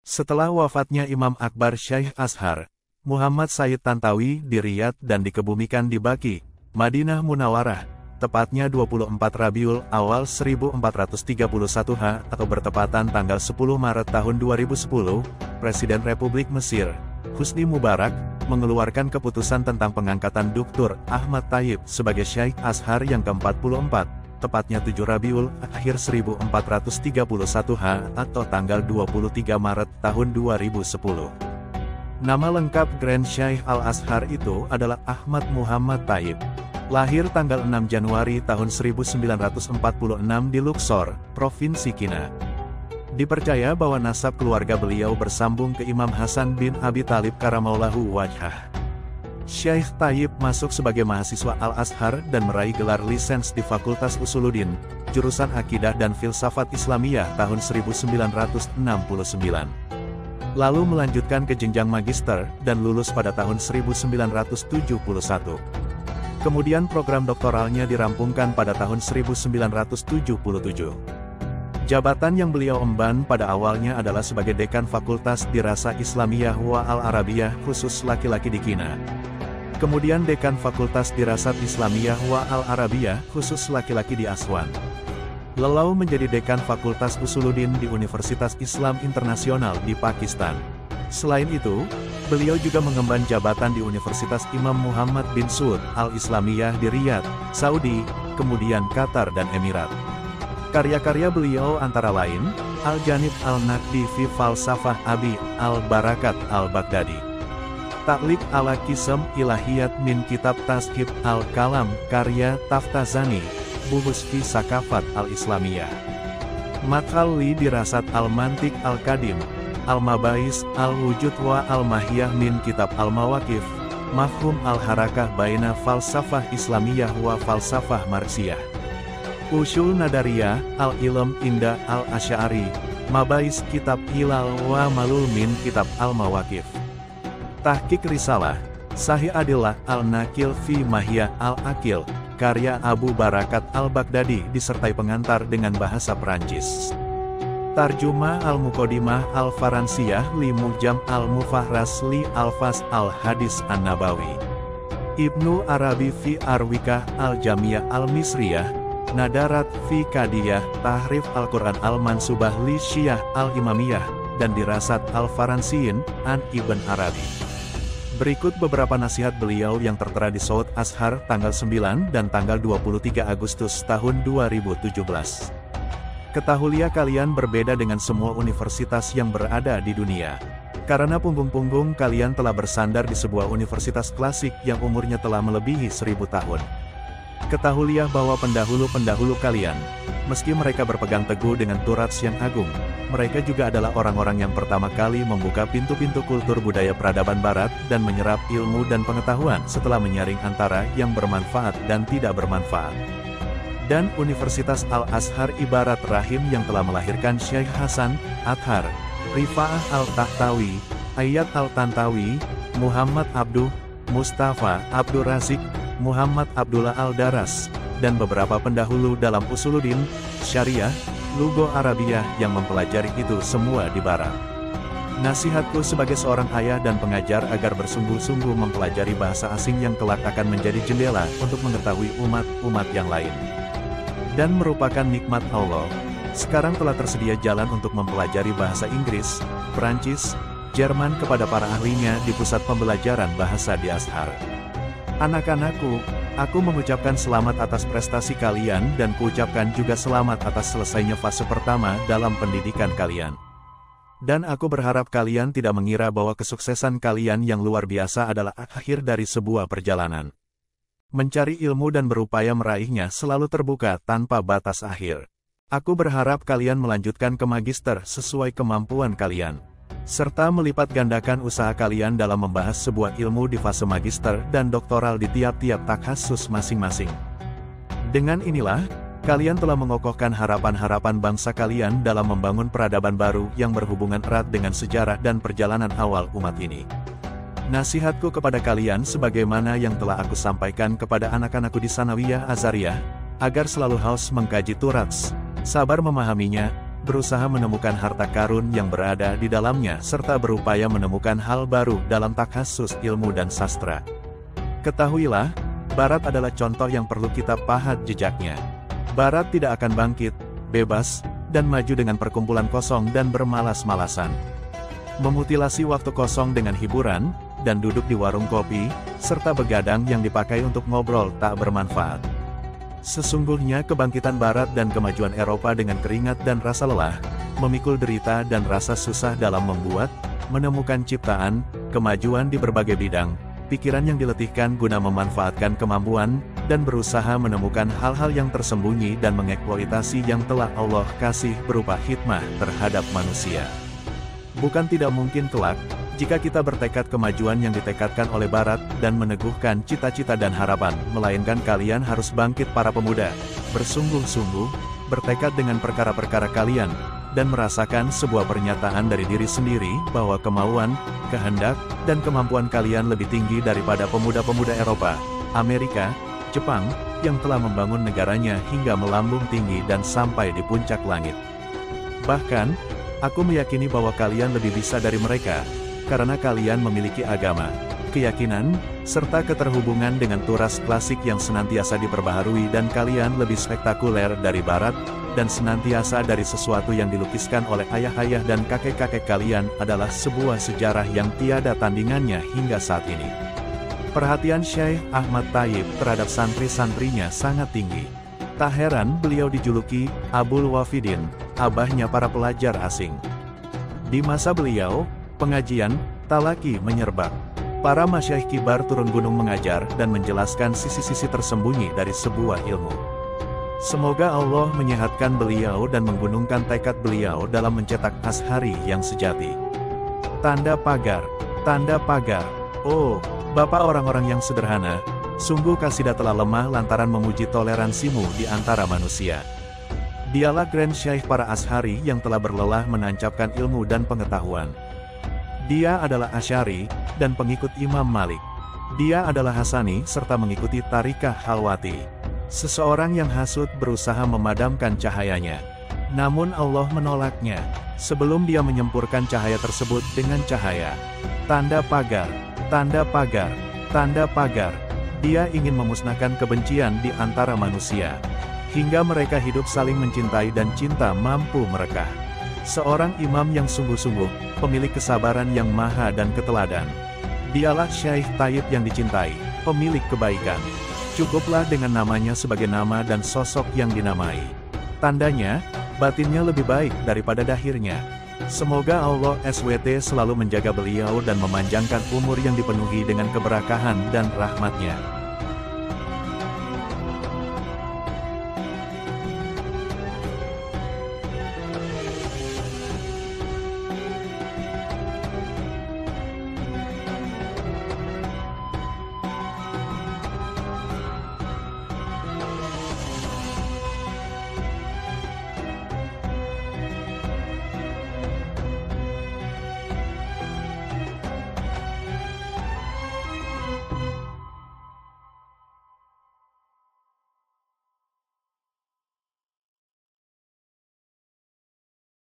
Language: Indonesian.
Setelah wafatnya Imam Akbar Syekh Azhar, Muhammad Sayyid Tantawi di Riyadh dan dikebumikan di Baqi, Madinah Munawarah, tepatnya 24 Rabiul Awal 1431 atau bertepatan tanggal 10 Maret tahun 2010, Presiden Republik Mesir, Husni Mubarak, mengeluarkan keputusan tentang pengangkatan Dr. Ahmad Thayyib sebagai Syekh Azhar yang ke-44, tepatnya 7 Rabiul Akhir 1431 atau tanggal 23 Maret tahun 2010. Nama lengkap Grand Syekh Al-Azhar itu adalah Ahmad Muhammad Thayyib. Lahir tanggal 6 Januari tahun 1946 di Luxor, Provinsi Kina. Dipercaya bahwa nasab keluarga beliau bersambung ke Imam Hasan bin Abi Thalib karamallahu wajhah. Syekh Thayyib masuk sebagai mahasiswa Al-Azhar dan meraih gelar lisens di Fakultas Usuluddin, jurusan Akidah dan Filsafat Islamiyah tahun 1969. Lalu melanjutkan ke jenjang magister dan lulus pada tahun 1971. Kemudian program doktoralnya dirampungkan pada tahun 1977. Jabatan yang beliau emban pada awalnya adalah sebagai Dekan Fakultas Dirasah Islamiyah wa Al-Arabiyah khusus laki-laki di Kina. Kemudian Dekan Fakultas Dirasat Islamiyah wa Al-Arabiyah khusus laki-laki di Aswan. Lalu menjadi Dekan Fakultas Usuluddin di Universitas Islam Internasional di Pakistan. Selain itu, beliau juga mengemban jabatan di Universitas Imam Muhammad bin Saud Al-Islamiyah di Riyadh, Saudi, kemudian Qatar dan Emirat. Karya-karya beliau antara lain, Al-Janib Al-Naqdi fi Falsafah Abi Al-Barakat Al-Baghdadi, Ta'liq ala Qisam Ilahiyat min Kitab Tashkib Al-Kalam karya Taftazani, Buhus fi Sakafat Al-Islamiyah, Madkhal li Dirasat Al-Mantiq Al-Qadim, Al-Mabais Al-Wujud wa Al-Mahiyah min Kitab Al-Mawaqif, Mafhum Al-Harakah baina Falsafah Islamiyah wa Falsafah Marxiyah, Ushul Nadariyah Al-Ilm Inda Al-Asy'ari, Mabais Kitab Hilal wa Malul min Kitab Al-Mawaqif, Tahqiq Risalah Sahih Adillah Al-Nakil fi Mahiyah Al-Akil karya Abu Barakat Al-Baghdadi disertai pengantar dengan bahasa Perancis. Tarjumah Al-Muqaddimah Al-Faransiyah li Mujam Al-Mufahras li Al-Fas Al-Hadis An-Nabawi, Ibnu Arabi fi Arwikah Al-Jamiyah Al-Misriyah, Nadarat fi Qadiyah Tahrif Al-Quran Al-Mansubah li Syiah Al-Imamiyah, dan Dirasat Al-Faransiyin an Ibn Arabi. Berikut beberapa nasihat beliau yang tertera di Saud Azhar tanggal 9 dan tanggal 23 Agustus tahun 2017. Ketahuilah kalian berbeda dengan semua universitas yang berada di dunia. Karena punggung-punggung kalian telah bersandar di sebuah universitas klasik yang umurnya telah melebihi 1000 tahun. Ketahuilah bahwa pendahulu-pendahulu kalian, meski mereka berpegang teguh dengan Turats yang agung, mereka juga adalah orang-orang yang pertama kali membuka pintu-pintu kultur budaya peradaban barat dan menyerap ilmu dan pengetahuan setelah menyaring antara yang bermanfaat dan tidak bermanfaat. Dan Universitas Al-Azhar ibarat rahim yang telah melahirkan Syekh Hasan, Athar, Rifa'ah Al-Tahtawi, Ayat Al-Tantawi, Muhammad Abduh, Mustafa Abdur Razik, Muhammad Abdullah Al-Daras, dan beberapa pendahulu dalam Usuluddin, Syariah, Lugo Arabiyah yang mempelajari itu semua di barat. Nasihatku sebagai seorang ayah dan pengajar agar bersungguh-sungguh mempelajari bahasa asing yang kelak akan menjadi jendela untuk mengetahui umat-umat yang lain. Dan merupakan nikmat Allah, sekarang telah tersedia jalan untuk mempelajari bahasa Inggris, Perancis, Jerman kepada para ahlinya di pusat pembelajaran bahasa di Azhar. Anak-anakku, aku mengucapkan selamat atas prestasi kalian dan kuucapkan juga selamat atas selesainya fase pertama dalam pendidikan kalian. Dan aku berharap kalian tidak mengira bahwa kesuksesan kalian yang luar biasa adalah akhir dari sebuah perjalanan. Mencari ilmu dan berupaya meraihnya selalu terbuka tanpa batas akhir. Aku berharap kalian melanjutkan ke magister sesuai kemampuan kalian, serta melipat gandakan usaha kalian dalam membahas sebuah ilmu di fase magister dan doktoral di tiap-tiap takhasus masing-masing. Dengan inilah, kalian telah mengokohkan harapan-harapan bangsa kalian dalam membangun peradaban baru yang berhubungan erat dengan sejarah dan perjalanan awal umat ini. Nasihatku kepada kalian sebagaimana yang telah aku sampaikan kepada anak-anakku di Sanawiyah Azhariyah, agar selalu haus mengkaji Turats, sabar memahaminya, berusaha menemukan harta karun yang berada di dalamnya serta berupaya menemukan hal baru dalam takhasus ilmu dan sastra. Ketahuilah, Barat adalah contoh yang perlu kita pahat jejaknya. Barat tidak akan bangkit, bebas, dan maju dengan perkumpulan kosong dan bermalas-malasan. Memutilasi waktu kosong dengan hiburan, dan duduk di warung kopi, serta begadang yang dipakai untuk ngobrol tak bermanfaat. Sesungguhnya kebangkitan Barat dan kemajuan Eropa dengan keringat dan rasa lelah, memikul derita dan rasa susah dalam membuat, menemukan ciptaan, kemajuan di berbagai bidang, pikiran yang diletihkan guna memanfaatkan kemampuan, dan berusaha menemukan hal-hal yang tersembunyi dan mengeksploitasi yang telah Allah kasih berupa hikmah terhadap manusia. Bukan tidak mungkin kelak, jika kita bertekad kemajuan yang ditekadkan oleh Barat dan meneguhkan cita-cita dan harapan, melainkan kalian harus bangkit para pemuda, bersungguh-sungguh, bertekad dengan perkara-perkara kalian, dan merasakan sebuah pernyataan dari diri sendiri bahwa kemauan, kehendak, dan kemampuan kalian lebih tinggi daripada pemuda-pemuda Eropa, Amerika, Jepang, yang telah membangun negaranya hingga melambung tinggi dan sampai di puncak langit. Bahkan, aku meyakini bahwa kalian lebih bisa dari mereka, karena kalian memiliki agama, keyakinan, serta keterhubungan dengan turas klasik yang senantiasa diperbaharui dan kalian lebih spektakuler dari Barat, dan senantiasa dari sesuatu yang dilukiskan oleh ayah-ayah dan kakek-kakek kalian adalah sebuah sejarah yang tiada tandingannya hingga saat ini. Perhatian Syekh Ahmad Thayyib terhadap santri-santrinya sangat tinggi. Tak heran beliau dijuluki Abul Wafidin, abahnya para pelajar asing. Di masa beliau, pengajian, talaki menyerbak. Para masyaikh kibar turun gunung mengajar dan menjelaskan sisi-sisi tersembunyi dari sebuah ilmu. Semoga Allah menyehatkan beliau dan menggunungkan tekad beliau dalam mencetak Ashari yang sejati. Tanda pagar. Tanda pagar. Oh, Bapak orang-orang yang sederhana, sungguh kasidah telah lemah lantaran memuji toleransimu di antara manusia. Dialah Grand Syekh para Ashari yang telah berlelah menancapkan ilmu dan pengetahuan. Dia adalah Asy'ari, dan pengikut Imam Malik. Dia adalah Hasani serta mengikuti Tarikah Halwati. Seseorang yang hasut berusaha memadamkan cahayanya. Namun Allah menolaknya, sebelum dia menyempurkan cahaya tersebut dengan cahaya. Tanda pagar, tanda pagar, tanda pagar. Dia ingin memusnahkan kebencian di antara manusia, hingga mereka hidup saling mencintai dan cinta mampu merekah. Seorang imam yang sungguh-sungguh, pemilik kesabaran yang maha dan keteladan. Dialah Syekh Thayyib yang dicintai, pemilik kebaikan. Cukuplah dengan namanya sebagai nama dan sosok yang dinamai. Tandanya, batinnya lebih baik daripada dahirnya. Semoga Allah SWT selalu menjaga beliau dan memanjangkan umur yang dipenuhi dengan keberkahan dan rahmatnya.